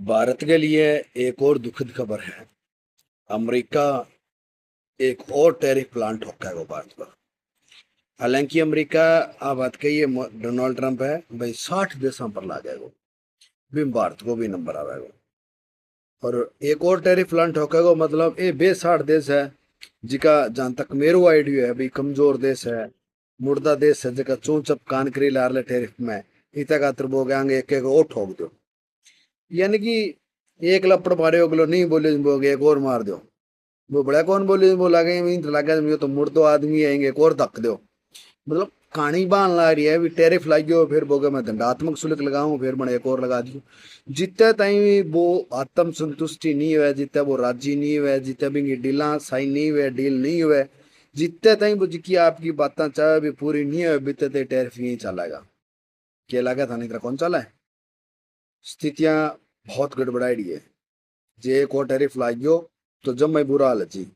भारत के लिए एक और दुखद खबर है। अमेरिका एक और टैरिफ प्लान ठोकेगा भारत पर। हालांकि अमेरिका आ बात कही है, डोनाल्ड ट्रंप है भाई 60 देशों पर लागेगा, भी भारत को भी नंबर आवेगा। और एक और टैरिफ प्लान ठोकेगा मतलब ये बे 60 देश है जिका जहां तक मेरो आइडिया है भाई कमजोर देश है, मुर्दा देश है जिका चूं चप कान करी लार टैरिफ में इतना खातर बोगे आगे एक एक और ठोक दो। यानी कि एक लपड़ मारे अगलो नहीं बोले बोगे एक और मार दो। वो बड़ा कौन बोले वो लगे लगे तो मुड़ तो आदमी आएंगे एक और धक दो। मतलब कहानी बान ला रही है भी टैरिफ लागियो फिर बोगे मैं दंडात्मक शुल्क लगाऊं फिर मैंने एक और लगा दियो। जितने ताई वो आत्म संतुष्टि नहीं हुआ, जितने वो राजी नहीं हुआ, जितने भी डीला साइन नहीं हुए, डील नहीं हुए, जितने ताई वो जिकी आपकी बातें चाहे भी पूरी नहीं हुए बीते टैरिफ यही चलेगा। क्या लगा था नहीं तरह कौन चला है। स्थितियां बहुत गड़बड़ाई है। जे को टैरिफ लागियो तो जब मैं बुरा हाल जी।